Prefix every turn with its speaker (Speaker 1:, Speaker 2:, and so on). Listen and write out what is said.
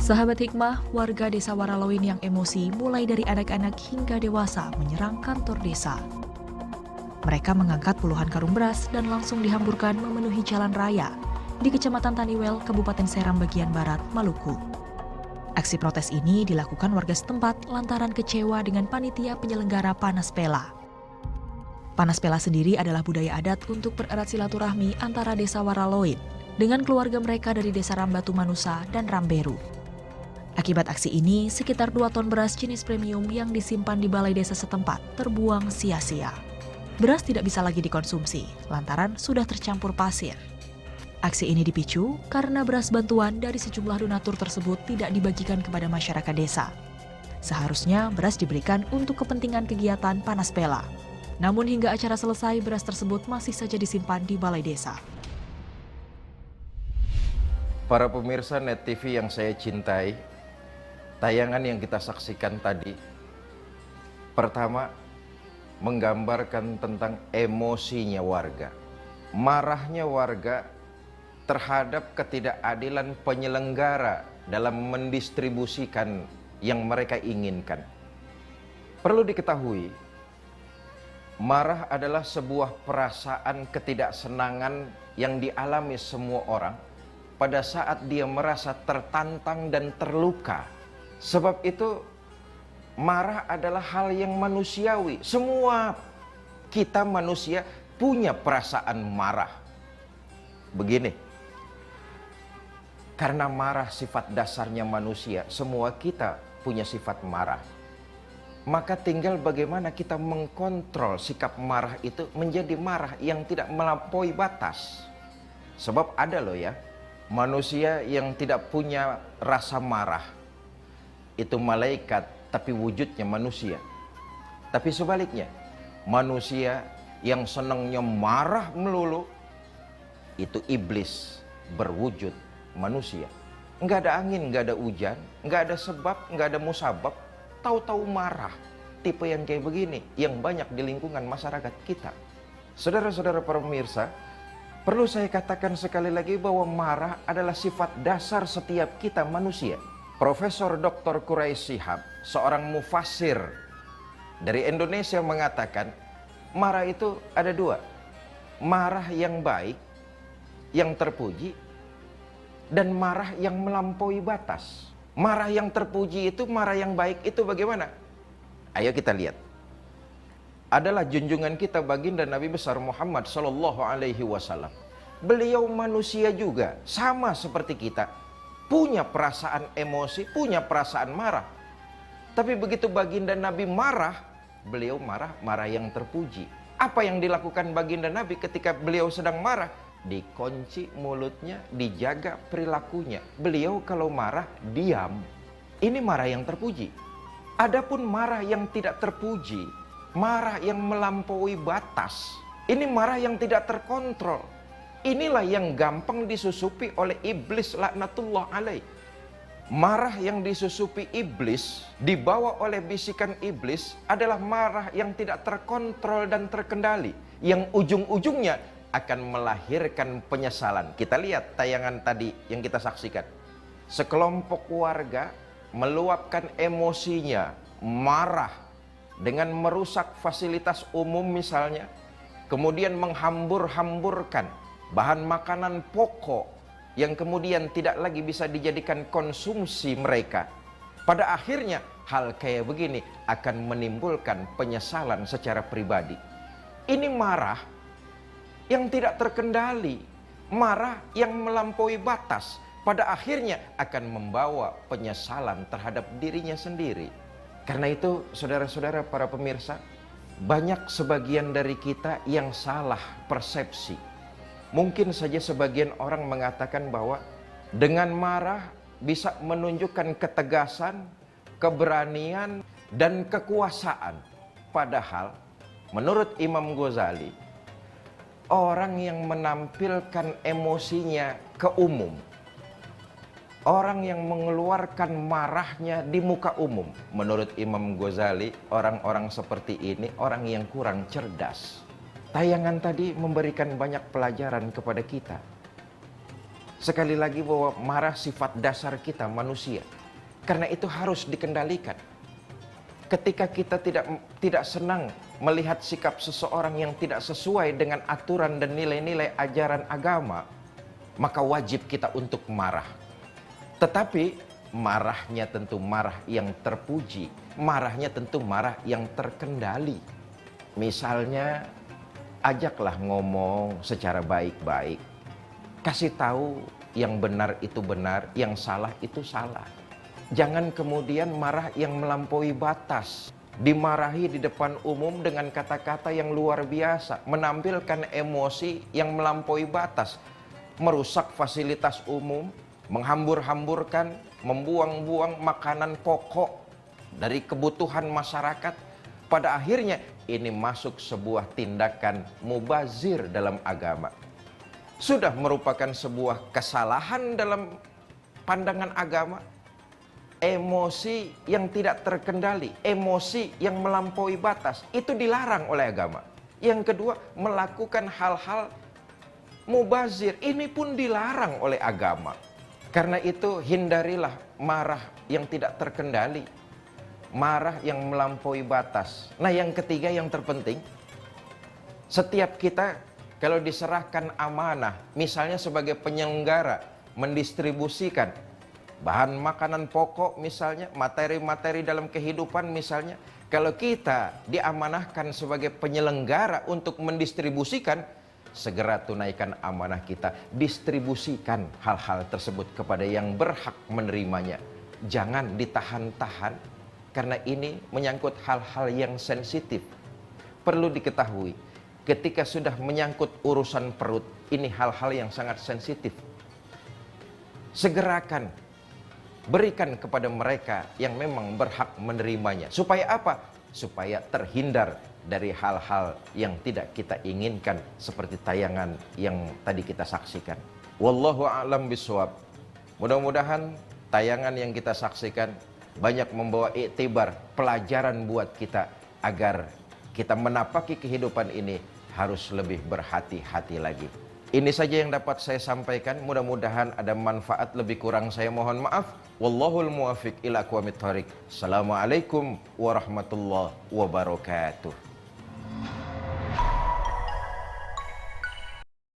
Speaker 1: Sahabat Hikmah, warga desa Waraloin yang emosi mulai dari anak-anak hingga dewasa menyerang kantor desa. Mereka mengangkat puluhan karung beras dan langsung dihamburkan memenuhi jalan raya di Kecamatan Taniwel, Kabupaten Seram bagian Barat, Maluku. Aksi protes ini dilakukan warga setempat lantaran kecewa dengan panitia penyelenggara Panas Pela. Panas Pela sendiri adalah budaya adat untuk bererat silaturahmi antara desa Waraloin dengan keluarga mereka dari desa Rambatu Manusa dan Ramberu. Akibat aksi ini, sekitar 2 ton beras jenis premium yang disimpan di balai desa setempat terbuang sia-sia. Beras tidak bisa lagi dikonsumsi, lantaran sudah tercampur pasir. Aksi ini dipicu karena beras bantuan dari sejumlah donatur tersebut tidak dibagikan kepada masyarakat desa. Seharusnya beras diberikan untuk kepentingan kegiatan Panas Pela. Namun hingga acara selesai, beras tersebut masih saja disimpan di balai desa.
Speaker 2: Para pemirsa Net TV yang saya cintai, tayangan yang kita saksikan tadi, pertama, menggambarkan tentang emosinya warga. Marahnya warga terhadap ketidakadilan penyelenggara dalam mendistribusikan yang mereka inginkan. Perlu diketahui, marah adalah sebuah perasaan ketidaksenangan yang dialami semua orang pada saat dia merasa tertantang dan terluka. Sebab itu, marah adalah hal yang manusiawi. Semua kita manusia punya perasaan marah. Begini, karena marah sifat dasarnya manusia, semua kita punya sifat marah. Maka tinggal bagaimana kita mengkontrol sikap marah itu menjadi marah yang tidak melampaui batas. Sebab ada loh ya, manusia yang tidak punya rasa marah. Itu malaikat, tapi wujudnya manusia. Tapi sebaliknya, manusia yang senangnya marah melulu, itu iblis berwujud manusia. Nggak ada angin, nggak ada hujan, nggak ada sebab, nggak ada musabab, tahu-tahu marah. Tipe yang kayak begini, yang banyak di lingkungan masyarakat kita. Saudara-saudara para pemirsa, perlu saya katakan sekali lagi bahwa marah adalah sifat dasar setiap kita manusia. Profesor Dr. Quraish Shihab, seorang mufassir dari Indonesia, mengatakan marah itu ada 2. Marah yang baik, yang terpuji, dan marah yang melampaui batas. Marah yang terpuji itu, marah yang baik itu bagaimana? Ayo kita lihat. Adalah junjungan kita baginda Nabi besar Muhammad SAW. Beliau manusia juga, sama seperti kita. Punya perasaan emosi, punya perasaan marah. Tapi begitu baginda Nabi marah, beliau marah yang terpuji. Apa yang dilakukan baginda Nabi ketika beliau sedang marah? Dikunci mulutnya, dijaga perilakunya. Beliau kalau marah, diam. Ini marah yang terpuji. Adapun marah yang tidak terpuji, marah yang melampaui batas, ini marah yang tidak terkontrol. Inilah yang gampang disusupi oleh iblis laknatullah alaih. Marah yang disusupi iblis, dibawa oleh bisikan iblis, adalah marah yang tidak terkontrol dan terkendali, yang ujung-ujungnya akan melahirkan penyesalan. Kita lihat tayangan tadi yang kita saksikan. Sekelompok warga meluapkan emosinya, marah dengan merusak fasilitas umum misalnya, kemudian menghambur-hamburkan bahan makanan pokok yang kemudian tidak lagi bisa dijadikan konsumsi mereka. Pada akhirnya hal kayak begini akan menimbulkan penyesalan secara pribadi. Ini marah yang tidak terkendali, marah yang melampaui batas, pada akhirnya akan membawa penyesalan terhadap dirinya sendiri. Karena itu, saudara-saudara para pemirsa, banyak sebagian dari kita yang salah persepsi. Mungkin saja sebagian orang mengatakan bahwa dengan marah bisa menunjukkan ketegasan, keberanian, dan kekuasaan. Padahal, menurut Imam Ghazali, orang yang menampilkan emosinya ke umum, orang yang mengeluarkan marahnya di muka umum, menurut Imam Ghazali, orang-orang seperti ini orang yang kurang cerdas. Tayangan tadi memberikan banyak pelajaran kepada kita. Sekali lagi bahwa marah sifat dasar kita manusia. Karena itu harus dikendalikan. Ketika kita tidak senang melihat sikap seseorang yang tidak sesuai dengan aturan dan nilai-nilai ajaran agama, maka wajib kita untuk marah. Tetapi marahnya tentu marah yang terpuji, marahnya tentu marah yang terkendali. Misalnya, ajaklah ngomong secara baik-baik. Kasih tahu yang benar itu benar, yang salah itu salah. Jangan kemudian marah yang melampaui batas. Dimarahi di depan umum dengan kata-kata yang luar biasa. Menampilkan emosi yang melampaui batas. Merusak fasilitas umum. Menghambur-hamburkan, membuang-buang makanan pokok dari kebutuhan masyarakat. Pada akhirnya ini masuk sebuah tindakan mubazir dalam agama. Sudah merupakan sebuah kesalahan dalam pandangan agama. Emosi yang tidak terkendali, emosi yang melampaui batas, itu dilarang oleh agama. Yang kedua, melakukan hal-hal mubazir, ini pun dilarang oleh agama. Karena itu hindarilah marah yang tidak terkendali, marah yang melampaui batas. Nah, yang ketiga yang terpenting, setiap kita kalau diserahkan amanah, misalnya sebagai penyelenggara, mendistribusikan bahan makanan pokok misalnya, materi-materi dalam kehidupan misalnya. Kalau kita diamanahkan sebagai penyelenggara untuk mendistribusikan, segera tunaikan amanah kita. Distribusikan hal-hal tersebut kepada yang berhak menerimanya. Jangan ditahan-tahan, karena ini menyangkut hal-hal yang sensitif. Perlu diketahui, ketika sudah menyangkut urusan perut, ini hal-hal yang sangat sensitif. Segerakan, berikan kepada mereka yang memang berhak menerimanya. Supaya apa? Supaya terhindar dari hal-hal yang tidak kita inginkan, seperti tayangan yang tadi kita saksikan. Wallahu a'lam bishawab. Mudah-mudahan tayangan yang kita saksikan banyak membawa iktibar, pelajaran buat kita, agar kita menapaki kehidupan ini harus lebih berhati-hati lagi. Ini saja yang dapat saya sampaikan. Mudah-mudahan ada manfaat. Lebih kurang saya mohon maaf. Wallahul muwafiq ila aqwamit thoriq. Assalamualaikum warahmatullahi wabarakatuh.